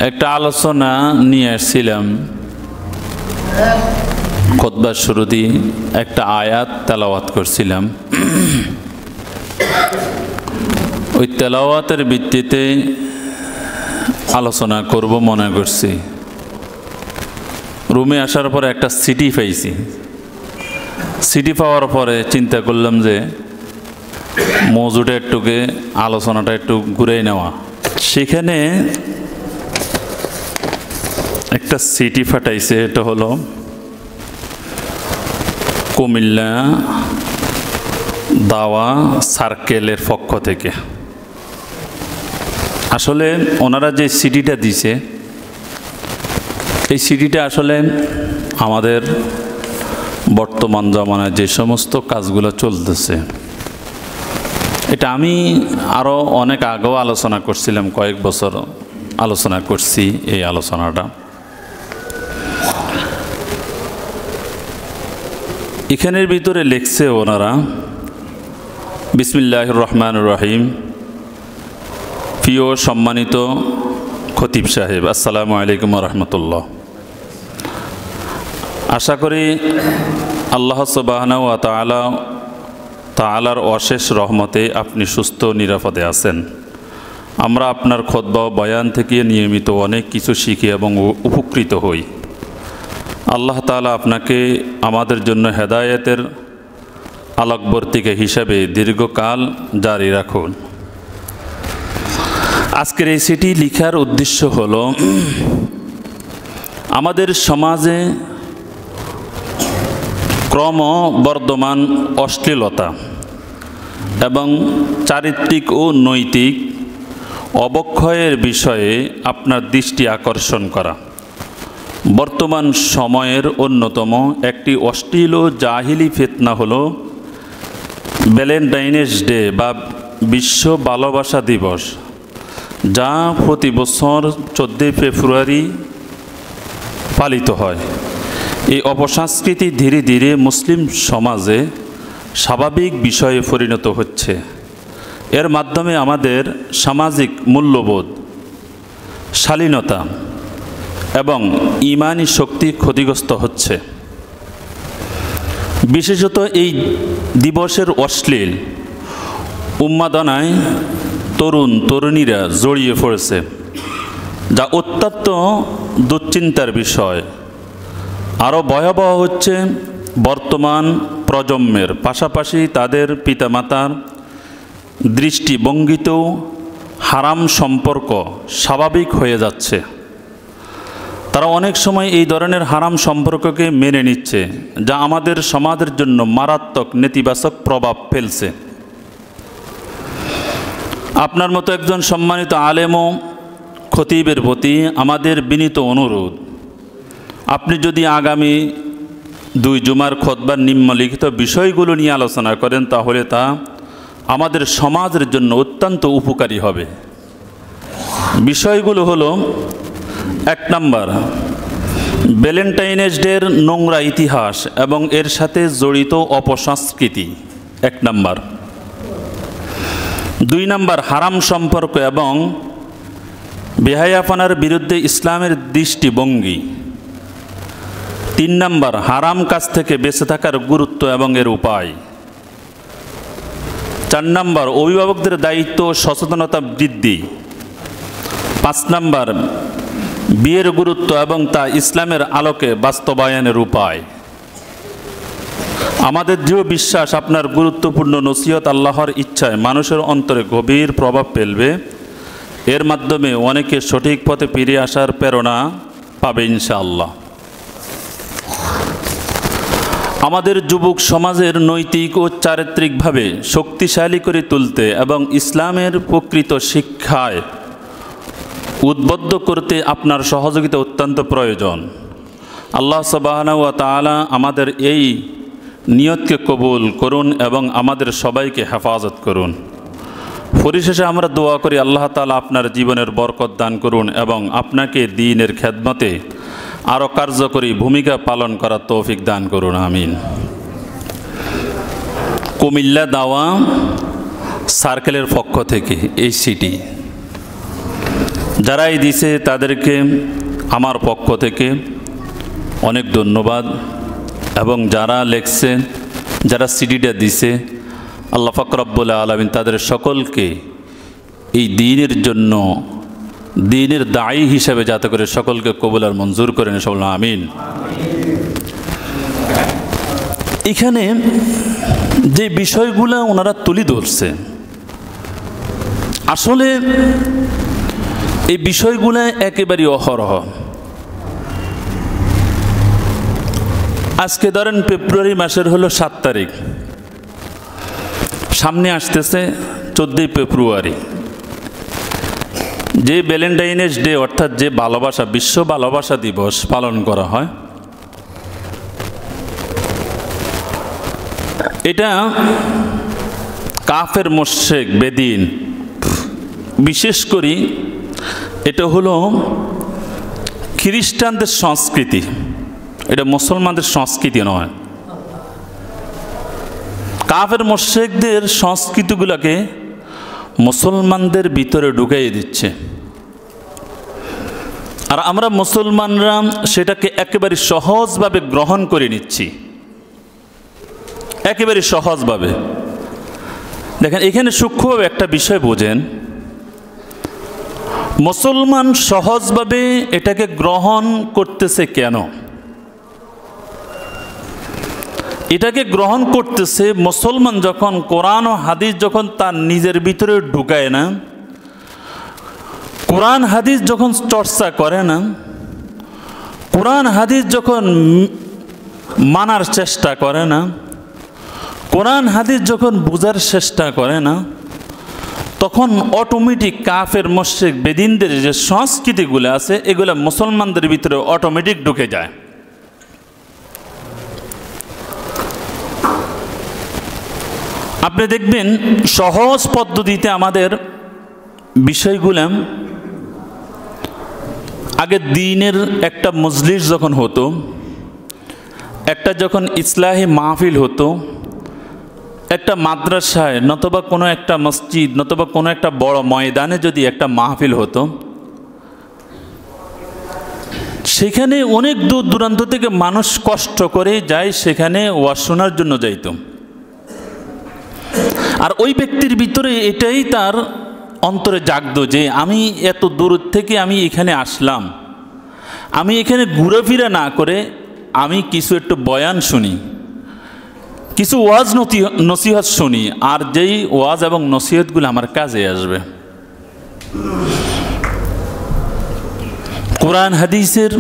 একটা আলোচনা নিয়ে আসছিলাম খুতবার শুরুতেই একটা আয়াত তেলাওয়াত করছিলাম। ওই তেলাওয়াতের ভিত্তিতে আলোচনা করব মনে করছি। রুমে আসার পরে একটা সিটি পাইছি। সিটি পাওয়ার পরে চিন্তা করলাম যে মৌজুটা একটুকে আলোচনাটা একটু ঘুরাই নেওয়া। সেখানে একটা সিটি ফাটাইছে, এটা হলো কুমিল্লা দাওয়া সার্কেলের পক্ষ থেকে। আসলে ওনারা যে সিটিটা দিছে, এই সিটিটা আসলে আমাদের বর্তমান জামানায় যে সমস্ত কাজগুলো চলতেছে, এটা আমি আরও অনেক আগেও আলোচনা করছিলাম, কয়েক বছর আলোচনা করছি এই আলোচনাটা। এখানের ভিতরে লিখছে ওনারা, বিসমিল্লাহির রহমানির রহিম। প্রিয় সম্মানিত খতিব সাহেব, আসসালামু আলাইকুম রহমতুল্লাহ। আশা করি আল্লাহ সুবহানাহু ওয়া তাআলার অশেষ রহমতে আপনি সুস্থ নিরাপদে আছেন। আমরা আপনার খুতবা ও বয়ান থেকে নিয়মিত অনেক কিছু শিখি এবং উপকৃত হই। আল্লাহ তাআলা আপনাকে আমাদের জন্য হেদায়েতের আলোকবর্তিকা হিসাবে দীর্ঘকাল জারি রাখুন। আজকের এই চিঠি লিখার উদ্দেশ্য হলো, আমাদের সমাজে ক্রমবর্ধমান অশ্লীলতা এবং চারিত্রিক ও নৈতিক অবক্ষয়ের বিষয়ে আপনার দৃষ্টি আকর্ষণ করা। বর্তমান সময়ের অন্যতম একটি অশ্লীল ও জাহিলি ফিতনা হলো ভ্যালেন্টাইনস ডে বা বিশ্ব ভালোবাসা দিবস, যা প্রতি বছর 14 ফেব্রুয়ারি পালিত হয়। এই অপসংস্কৃতি ধীরে ধীরে মুসলিম সমাজে স্বাভাবিক বিষয়ে পরিণত হচ্ছে। এর মাধ্যমে আমাদের সামাজিক মূল্যবোধ, শালীনতা এবং ঈমানি শক্তি ক্ষতিগ্রস্ত হচ্ছে। বিশেষত এই দিবসের অশ্লীল উন্মাদনায় তরুণ তরুণীরা জড়িয়ে পড়েছে, যা অত্যন্ত দুশ্চিন্তার বিষয়। আরও ভয়াবহ হচ্ছে বর্তমান প্রজন্মের পাশাপাশি তাদের পিতামাতার দৃষ্টিভঙ্গিতেও হারাম সম্পর্ক স্বাভাবিক হয়ে যাচ্ছে। তারা অনেক সময় এই ধরনের হারাম সম্পর্ককে মেনে নিচ্ছে, যা আমাদের সমাজের জন্য মারাত্মক নেতিবাচক প্রভাব ফেলছে। আপনার মতো একজন সম্মানিত আলেম ও খতিবের প্রতি আমাদের বিনীত অনুরোধ, আপনি যদি আগামী 2 জুমার খুতবার নিম্নলিখিত বিষয়গুলো নিয়ে আলোচনা করেন, তাহলে তা আমাদের সমাজের জন্য অত্যন্ত উপকারী হবে। বিষয়গুলো হলো, 1 নম্বর, ভ্যালেন্টাইনস ডের নোংরা ইতিহাস এবং এর সাথে জড়িত অপসংস্কৃতি 1 নম্বর। 2 নম্বর, হারাম সম্পর্ক এবং বেহায়াপনার বিরুদ্ধে ইসলামের দৃষ্টিভঙ্গি। 3 নম্বর, হারাম কাজ থেকে বেঁচে থাকার গুরুত্ব এবং এর উপায়। 4 নম্বর, অভিভাবকদের দায়িত্ব ও সচেতনতা বৃদ্ধি। 5 নম্বর, বিয়ের গুরুত্ব এবং তা ইসলামের আলোকে বাস্তবায়নের উপায়। আমাদের দৃঢ় বিশ্বাস, আপনার গুরুত্বপূর্ণ নসিহত আল্লাহর ইচ্ছায় মানুষের অন্তরে গভীর প্রভাব ফেলবে। এর মাধ্যমে অনেকে সঠিক পথে ফিরে আসার প্রেরণা পাবে ইনশাআল্লাহ। আমাদের যুবক সমাজের নৈতিক ও চারিত্রিকভাবে শক্তিশালী করে তুলতে এবং ইসলামের প্রকৃত শিক্ষায় উদ্বুদ্ধ করতে আপনার সহযোগিতা অত্যন্ত প্রয়োজন। আল্লাহ সুবহানাহু ওয়া তাআলা আমাদের এই নিয়তকে কবুল করুন এবং আমাদের সবাইকে হেফাজত করুন। পরিশেষে আমরা দোয়া করি, আল্লাহ তাআলা আপনার জীবনের বরকত দান করুন এবং আপনাকে দ্বীনের খেদমতে আরও কার্যকরী ভূমিকা পালন করার তৌফিক দান করুন, আমিন। কুমিল্লা দাওয়া সার্কেলের পক্ষ থেকে এই সিটি যারাই দিছে তাদেরকে আমার পক্ষ থেকে অনেক ধন্যবাদ, এবং যারা লেখছে, যারা সিডিটা দিছে, আল্লাহ পাক রব্বুল আলামিন তাদের সকলকে এই দ্বীনের জন্য, দ্বীনের দায়ী হিসাবে যাতে করে সকলকে কবুল আর মঞ্জুর করেন, সকল আমিন। এখানে যে বিষয়গুলো ওনারা তুলে ধরছে, আসলে এই বিষয়গুলো একেবারে অহরহ। আজকে ধরেন ফেব্রুয়ারি মাসের হলো 7 তারিখ, সামনে আসতেছে 14 ফেব্রুয়ারি, যে ভ্যালেন্টাইনস ডে অর্থাৎ যে ভালোবাসা, বিশ্ব ভালোবাসা দিবস পালন করা হয়। এটা কাফের মুশরিক বেদিন, বিশেষ করে এটা হলো খ্রিস্টানদের সংস্কৃতি, এটা মুসলমানদের সংস্কৃতি নয়। কাফের মুশরিকদের সংস্কৃতিগুলোকে মুসলমানদের ভিতরে ঢুকাইয়ে দিচ্ছে, আর আমরা মুসলমানরা সেটাকে একেবারে সহজভাবে গ্রহণ করে নিচ্ছি, একেবারে সহজভাবে। দেখেন এখানে সূক্ষ্মভাবে একটা বিষয় বোঝেন, মুসলমান সহজভাবে এটাকে গ্রহণ করতেছে কেন? এটাকে গ্রহণ করতেছে মুসলমান যখন কোরআন ও হাদিস যখন তার নিজের ভিতরে ঢুকায় না, কোরআন হাদিস যখন চর্চা করে না, কোরআন হাদিস যখন মানার চেষ্টা করে না, কোরআন হাদিস যখন বুঝার চেষ্টা করে না, তখন অটোমেটিক কাফের মুশরিক বেদিনদের যে সংস্কৃতিগুলো আছে এগুলো মুসলমানদের ভিতরে অটোমেটিক ঢুকে যায়। আপনি দেখবেন সহজ পদ্ধতিতে আমাদের বিষয়গুলো, আগে দ্বীনের একটা মজলিস যখন হতো, একটা যখন ইসলাহি মাহফিল হতো, একটা মাদ্রাসায় নতবা কোনো একটা মসজিদ নতবা কোনো একটা বড় ময়দানে যদি একটা মাহফিল হতো, সেখানে অনেক দূর দূরান্ত থেকে মানুষ কষ্ট করে যায়, সেখানে ওয়াজ শোনার জন্য যাইত। আর ওই ব্যক্তির ভিতরে এটাই তার অন্তরে জাগতো যে আমি এত দূর থেকে আমি এখানে আসলাম, আমি এখানে ঘুরেফিরে না করে আমি কিছু একটু বয়ান শুনি, কিছু ওয়াজ নসিহত শুনি, আর যেই ওয়াজ এবং নসিহতগুলো আমার কাজে আসবে। কোরআন হাদিসের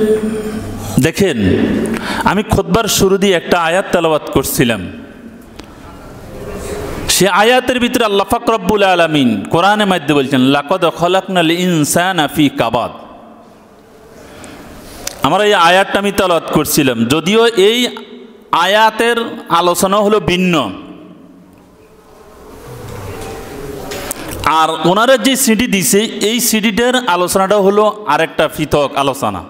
দেখেন, আমি খুতবার শুরু দিয়ে একটা আয়াত তেলাওয়াত করছিলাম, সে আয়াতের ভিতরে আল্লাহ পাক রব্বুল আলামিন কোরআনের মধ্যে বলছেন লাকাদ খলাকনাল ইনসানা ফি কাবাদ। আমরা এই আয়াতটা আমি তেলাওয়াত করছিলাম, যদিও এই আয়াতের আলোচনা হলো ভিন্ন, আর ওনারা যে সিডি দিছে এই সিডিটার আলোচনাটা হলো আরেকটা পৃথক আলোচনা।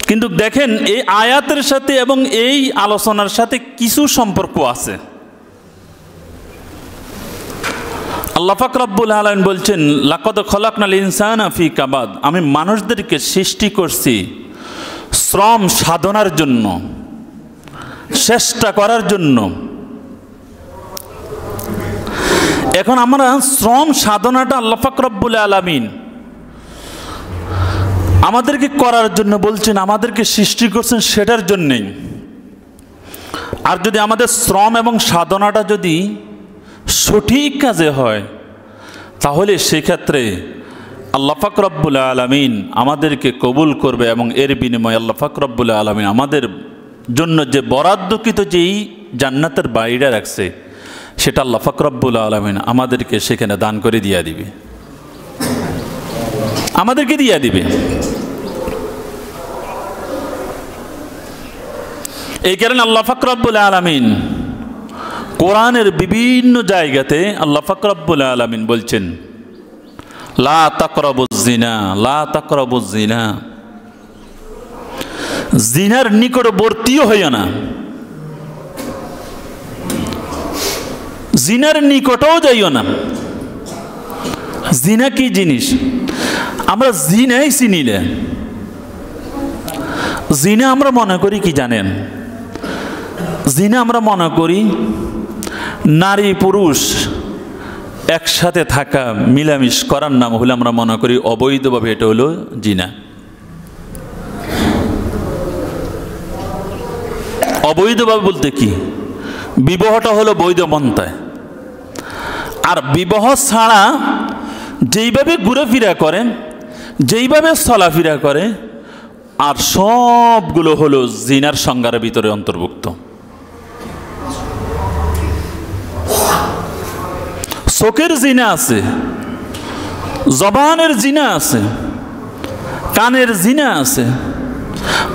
কিন্তু দেখেন এই আয়াতের সাথে এবং এই আলোচনার সাথে কিছু সম্পর্ক আছে। আল্লাহ পাক রব্বুল আলামিন বলছেন লাকাদ খলাকনাল ইনসানা ফি কাবাদ, আমি মানুষদেরকে সৃষ্টি করছি শ্রম সাধনার জন্য, চেষ্টা করার জন্য। এখন আমরা শ্রম সাধনাটা আল্লাহ পাক রব্বুল আলামিন আমাদেরকে করার জন্য বলছেন, আমাদেরকে সৃষ্টি করছেন সেটার জন্যেই। আর যদি আমাদের শ্রম এবং সাধনাটা যদি সঠিক কাজে হয়, তাহলে সেক্ষেত্রে আল্লাহ পাক রব্বুল আলামিন আমাদেরকে কবুল করবে, এবং এর বিনিময়ে আল্লাহ পাক রব্বুল আলামিন আমাদের জন্য যে বরাদ্দকৃত যেই জান্নাতের বাড়িটা রাখছে, সেটা আল্লাহ পাক রব্বুল আলামিন আমাদেরকে সেখানে দান করে দিয়ে দিবে, আমাদেরকে দিয়ে দিবে। এই কারণে আল্লাহ পাক রব্বুল আলামিন কোরআনের বিভিন্ন জায়গাতে আল্লাহ পাক রব্বুল আলামিন বলছেন লা তাকরাবুজ জিনা, লা তাকরাবুজ জিনা, জিনার নিকটবর্তীও হইও না, জিনার নিকটও যাইও না। জিনা কি জিনিস আমরা জিনাই চিনি না। জিনা আমরা মনে করি কি জানেন? জিনা আমরা মনে করি নারী পুরুষ একসাথে থাকা, মিলামিশ করার নাম হলে আমরা মনে করি অবৈধভাবে এটা হলো জিনা। অবৈধভাবে বলতে কি? বিবাহটা হলো বৈধ মন্তায়, আর বিবাহ ছাড়া যেইভাবে ঘুরেফেরা করে, যেইভাবে চলাফেরা করে, আর সবগুলো হলো জিনার সংজ্ঞার ভিতরে অন্তর্ভুক্ত। চোখের জিনা আছে, জবানের জিনা আছে, কানের জিনা আছে,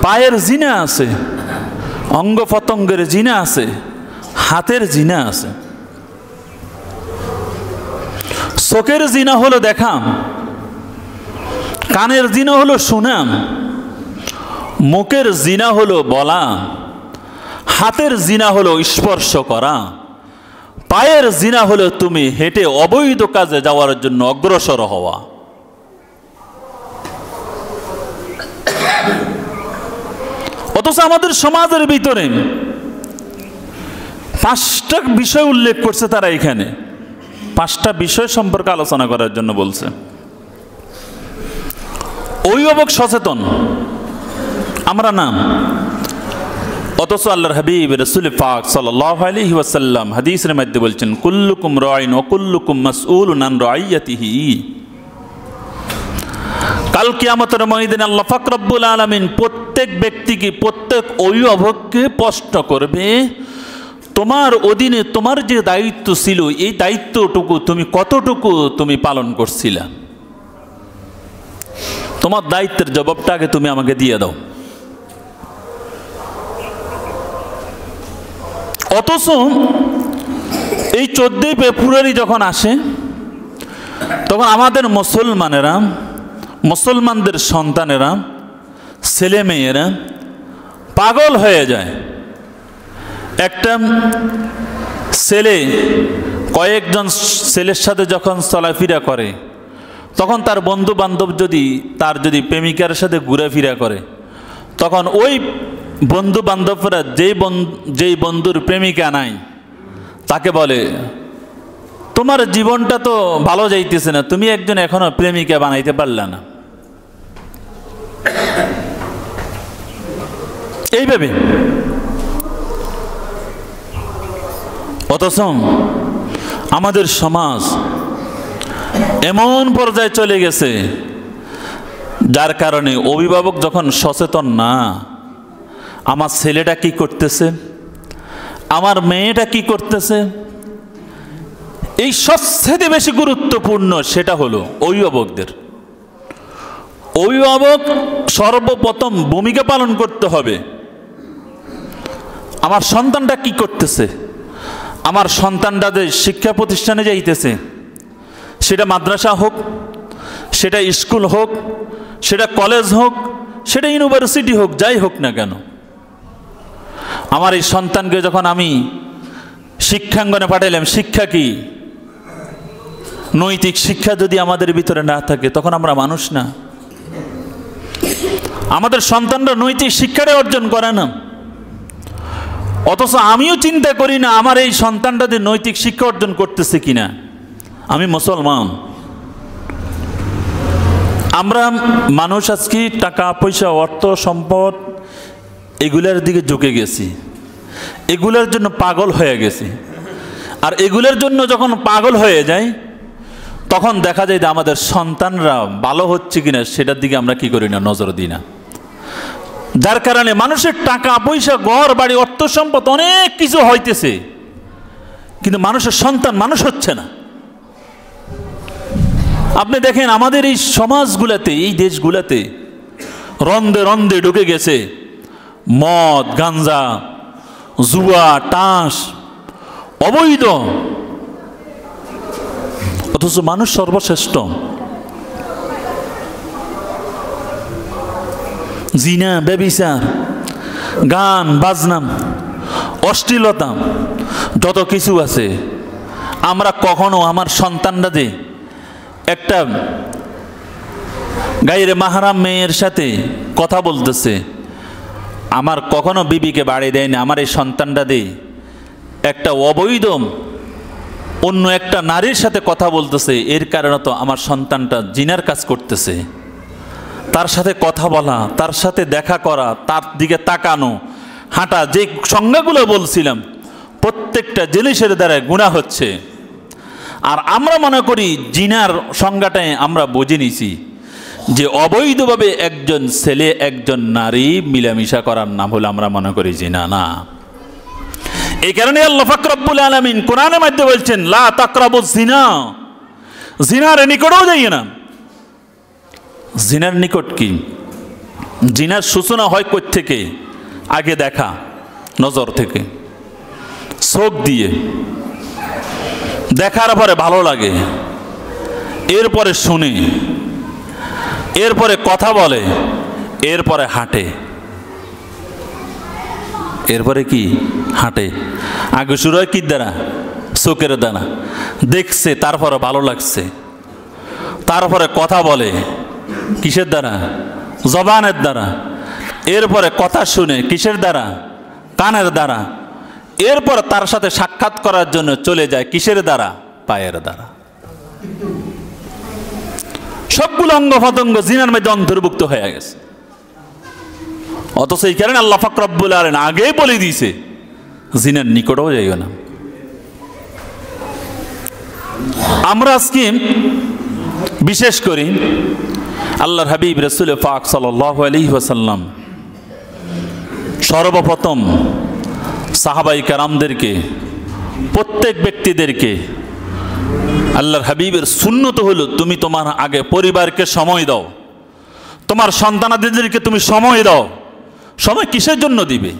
পায়ের জিনা আছে, অঙ্গ প্রত্যঙ্গের জিনা আছে, হাতের জিনা আছে। চোখের জিনা হলো দেখা, কানের জিনা হলো শোনা, মুখের জিনা হলো বলা, হাতের জিনা হলো স্পর্শ করা, পায়ের জিনা হলো তুমি হেঁটে অবৈধ কাজে যাওয়ার জন্য অগ্রসর হওয়া। অথচ আমাদের সমাজের ভিতরে 5টা বিষয় উল্লেখ করছে তারা। এখানে 5টা বিষয় সম্পর্কে আলোচনা করার জন্য বলছে। অভিভাবক সচেতন আমরা না, অথচ আল্লাহর হাবিব রাসূল পাক সাল্লাল্লাহু আলাইহি ওয়াসাল্লাম হাদিসের মধ্যে বলছেন, কুল্লুকুম রাইন ওয়া কুল্লুকুম মাসউলুন আন রাইয়াতিহি। কাল কিয়ামতের ময়দানে আল্লাহ পাক রব্বুল আলামিন প্রত্যেক ব্যক্তিকে, প্রত্যেক অভিভাবককে প্রশ্ন করবে, তোমার অধীনে তোমার যে দায়িত্ব ছিল, এই দায়িত্বটুকু তুমি কতটুকু তুমি পালন করছিলা? তোমার দায়িত্বের জবাবটা আগে তুমি আমাকে দিয়ে দাও। অথচ এই 14 ফেব্রুয়ারি যখন আসে, তখন আমাদের মুসলমানেরা, মুসলমানদের সন্তানেরা, ছেলে মেয়েরা পাগল হয়ে যায়। একটা ছেলে কয়েকজন ছেলের সাথে যখন চলাফেরা করে, তখন তার বন্ধু বান্ধব যদি প্রেমিকার সাথে ঘোরাফেরা করে, তখন ওই বন্ধু বান্ধবরা যেই বন্ধুর প্রেমিকা নাই তাকে বলে, তোমার জীবনটা তো ভালো যাইতেছে না, তুমি একজন এখনো প্রেমিকা বানাইতে পারলা না। এইভাবে। অথচ আমাদের সমাজ এমন পর্যায়ে চলে গেছে, যার কারণে অভিভাবক যখন সচেতন না, আমার ছেলেটা কি করতেছে, আমার মেয়েটা কি করতেছে, এই সবচেয়ে বেশি গুরুত্বপূর্ণ সেটা হলো অভিভাবকদের। অভিভাবক সর্বপ্রথম ভূমিকা পালন করতে হবে। আমার সন্তানটা কি করতেছে, আমার সন্তানটা যে শিক্ষা প্রতিষ্ঠানে যাইতেছে, সেটা মাদ্রাসা হোক, সেটা স্কুল হোক, সেটা কলেজ হোক, সেটা ইউনিভার্সিটি হোক, যাই হোক না কেন, আমার এই সন্তানকে যখন আমি শিক্ষাঙ্গনে পাঠাইলাম, শিক্ষা কি? নৈতিক শিক্ষা যদি আমাদের ভিতরে না থাকে, তখন আমরা মানুষ না। আমাদের সন্তানরা নৈতিক শিক্ষাটা অর্জন করে না। অথচ আমিও চিন্তা করি না আমার এই সন্তানটা যে নৈতিক শিক্ষা অর্জন করতেছে কিনা। আমি মুসলমান। আমরা মানুষ আজকে টাকা পয়সা, অর্থ সম্পদ এগুলার দিকে ঝুঁকে গেছি, এগুলার জন্য পাগল হয়ে গেছি। আর এগুলোর জন্য যখন পাগল হয়ে যায়, তখন দেখা যায় যে আমাদের সন্তানরা ভালো হচ্ছে কিনা সেটার দিকে আমরা কি করি না, নজর দিই না। যার কারণে মানুষের টাকা পয়সা, ঘর বাড়ি, অর্থ সম্পদ অনেক কিছু হইতেছে, কিন্তু মানুষের সন্তান মানুষ হচ্ছে না। আপনি দেখেন আমাদের এই সমাজগুলাতে, এই দেশগুলাতে রন্ধে রন্ধে ঢুকে গেছে মদ, গাঞ্জা, জুয়া, টাস, অবৈধ। অথচ মানুষ সর্বশ্রেষ্ঠ। জিনা, ব্যভিচার, গান বাজনা, অশ্লীলতা, যত কিছু আছে, আমরা কখনো আমার সন্তানরা যে একটা গায়ের মাহরাম মেয়ের সাথে কথা বলতেছে, আমার কখনো বিবিকে বাড়ি দেয়নি, আমার এই সন্তানটা দেই। একটা অবৈধ অন্য একটা নারীর সাথে কথা বলতেছে, এর কারণে তো আমার সন্তানটা জিনার কাজ করতেছে। তার সাথে কথা বলা, তার সাথে দেখা করা, তার দিকে তাকানো, হাঁটা, যে সংজ্ঞাগুলো বলছিলাম প্রত্যেকটা জিনিসের দ্বারা গুনাহ হচ্ছে। আর আমরা মনে করি জিনার সংজ্ঞাটাই আমরা বুঝে নিছি যে অবৈধভাবে একজন ছেলে একজন নারী মিলামিশা করার নাম হলো আমরা মনে করি জিনা। না, এই কারণে আল্লাহ পাক রব্বুল আলামিন কোরআনের মধ্যে বলছেন লা তাকরাবুজ জিনা, জিনার নিকটও যাইও না। জিনার নিকট কি? জিনার সূচনা হয় কই থেকে? আগে দেখা, নজর থেকে, চোখ দিয়ে দেখার পরে ভালো লাগে, এরপরে শুনে, এরপরে কথা বলে, এরপরে হাঁটে। এরপরে কি? হাঁটে। আগে শুরু হয় কি দ্বারা? চোখের দ্বারা। দেখছে, তারপরে ভালো লাগছে, তারপরে কথা বলে কিসের দ্বারা? জবানের দ্বারা। এরপরে কথা শুনে কিসের দ্বারা? কানের দ্বারা। এরপর তার সাথে সাক্ষাৎ করার জন্য চলে যায় কিসের দ্বারা? পায়ের দ্বারা। সবগুলো অঙ্গ প্রত্যঙ্গ জিনার মধ্যে অন্তর্ভুক্ত হয়ে গেছে। অথচ এই কারণে আল্লাহ পাক রব্বুল আলামিন আগেই বলে দিয়েছে জিনার নিকটও যাইও না। আমরা আজকে বিশেষ করে আল্লাহর হাবিব রাসূল পাক সাল্লাল্লাহু আলাইহি ওয়াসাল্লাম সর্বপ্রথম সাহাবায়ে কেরামদেরকে, প্রত্যেক ব্যক্তিদেরকে আল্লাহর হাবিবের সুন্নত হলো তুমি তোমার আগে পরিবারকে সময় দাও, তোমার সন্তানাদিদেরকে তুমি সময় দাও। সময় কিসের জন্য দিবে?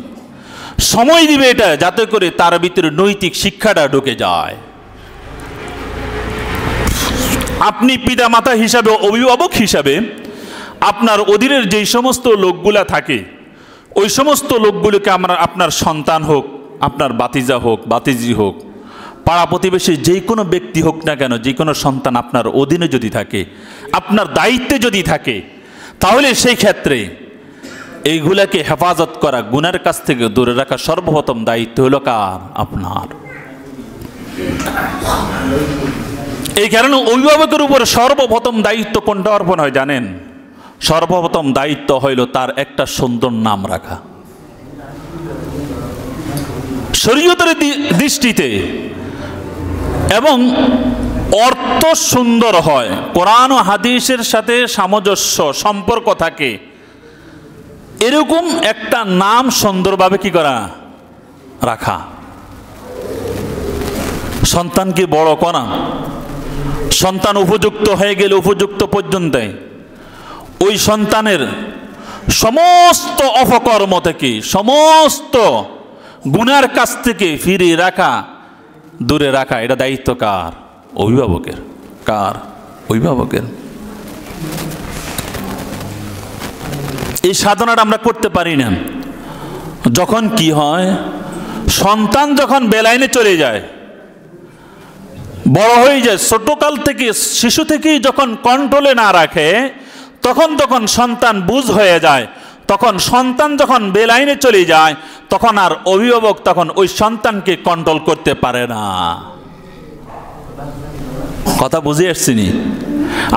সময় দিবে এটা যাতে করে তার ভিতরে নৈতিক শিক্ষাটা ঢুকে যায়। আপনি পিতা মাতা হিসাবে, অভিভাবক হিসাবে আপনার অধীনের যেই সমস্ত লোকগুলা থাকে ওই সমস্ত লোকগুলোকে আপনার সন্তান হোক, আপনার বাতিজা হোক, বাতিজি হোক, পাড়া প্রতিবেশী যে কোনো ব্যক্তি হোক না কেন, যে কোনো সন্তান আপনার অধীনে যদি থাকে, আপনার দায়িত্বে যদি থাকে, তাহলে সেই ক্ষেত্রে এইগুলাকে হেফাজত করা, গুনার কাছ থেকে দূরে রাখা সর্বপ্রথম দায়িত্ব হলো কার? আপনার। এই কারণে অভিভাবকের উপর সর্বপ্রথম দায়িত্ব কোনটা অর্পণ হয় জানেন? সর্বপ্রথম দায়িত্ব হইল তার একটা সুন্দর নাম রাখা। শরীয়তের দৃষ্টিতে এবং অর্থ সুন্দর হয়, কোরআন ও হাদিসের সাথে সামঞ্জস্য সম্পর্ক থাকে, এরকম একটা নাম সুন্দরভাবে কি করা? রাখা। সন্তানকে বড় করা, সন্তান উপযুক্ত হয়ে গেলে উপযুক্ত পর্যন্ত ওই সন্তানের সমস্ত অপকর্ম থেকে, সমস্ত গুনার কাছ থেকে ফিরিয়ে রাখা, দূরে রাখা, এটা দায়িত্ব কার? অভিভাবকের। কার? অভিভাবকের। এই সাধনাটা আমরা করতে পারি না। যখন কি হয়, সন্তান যখন বেলাইনে চলে যায়, বড় হয়ে যায়, ছোটকাল থেকে, শিশু থেকেই যখন কন্ট্রোলে না রাখে, তখন সন্তান বুঝ হয়ে যায়। তখন সন্তান যখন বেলাইনে চলে যায়, তখন আর অভিভাবক তখন ওই সন্তানকে কন্ট্রোল করতে পারে না। কথা বুঝে আসছিনি?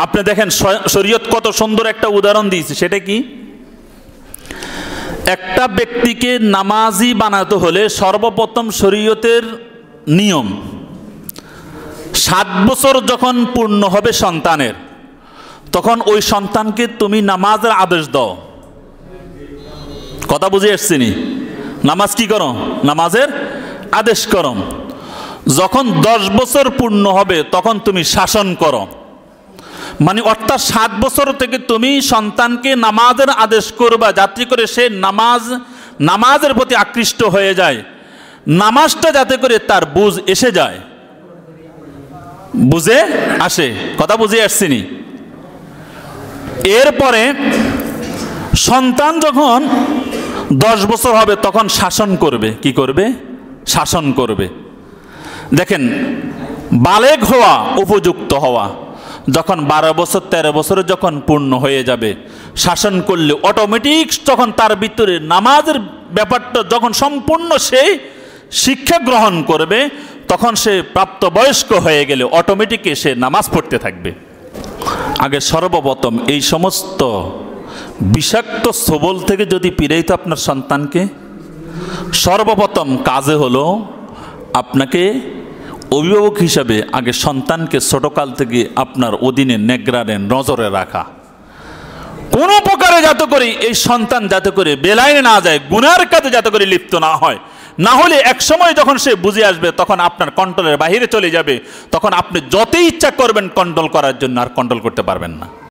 আপনি দেখেন শরীয়ত কত সুন্দর একটা উদাহরণ দিয়েছে। সেটা কি? একটা ব্যক্তিকে নামাজি বানাতে হলে সর্বপ্রথম শরীয়তের নিয়ম 7 বছর যখন পূর্ণ হবে সন্তানের, তখন ওই সন্তানকে তুমি নামাজের আদেশ দাও। কথা বুঝে আসছিনি? নামাজ কি করো? নামাজের আদেশ করো। যখন 10 বছর পূর্ণ হবে তখন তুমি শাসন করো। মানে অর্থাৎ 7 বছর থেকে তুমি সন্তানকে নামাজের আদেশ করবা, যাতে করে সে নামাজের প্রতি আকৃষ্ট হয়ে যায়, নামাজটা যাতে করে তার বুঝ এসে যায়, বুঝে আসে। কথা বুঝে আসছিনি? এরপরে সন্তান যখন 10 বছর হবে তখন শাসন করবে। কি করবে? শাসন করবে। দেখেন, বালেগ হওয়া, উপযুক্ত হওয়া, যখন 12 বছর 13 বছরে যখন পূর্ণ হয়ে যাবে, শাসন করলে অটোমেটিক তখন তার ভিতরে নামাজের ব্যাপারটা যখন সম্পূর্ণ সে শিক্ষা গ্রহণ করবে, তখন সে প্রাপ্তবয়স্ক হয়ে গেলে অটোমেটিক সে নামাজ পড়তে থাকবে। আগে সর্বপ্রথম এই সমস্ত বিষাক্ত সবল থেকে যদি ফিরাইতে আপনার সন্তানকে, সর্বপ্রথম কাজে হলো আপনাকে অভিভাবক হিসাবে আগে সন্তানকে ছোটকাল থেকে আপনার অধীনে নেগরারে নজরে রাখা। কোনো প্রকারে যাতে করে এই সন্তান যাতে করে বেলাইনে না যায়, গুনার কাজে যাতে করে লিপ্ত না হয়, না হলে এক সময় যখন সে বুঝে আসবে তখন আপনার কন্ট্রোলের বাইরে চলে যাবে, তখন আপনি যতই ইচ্ছা করবেন কন্ট্রোল করার জন্য আর কন্ট্রোল করতে পারবেন না।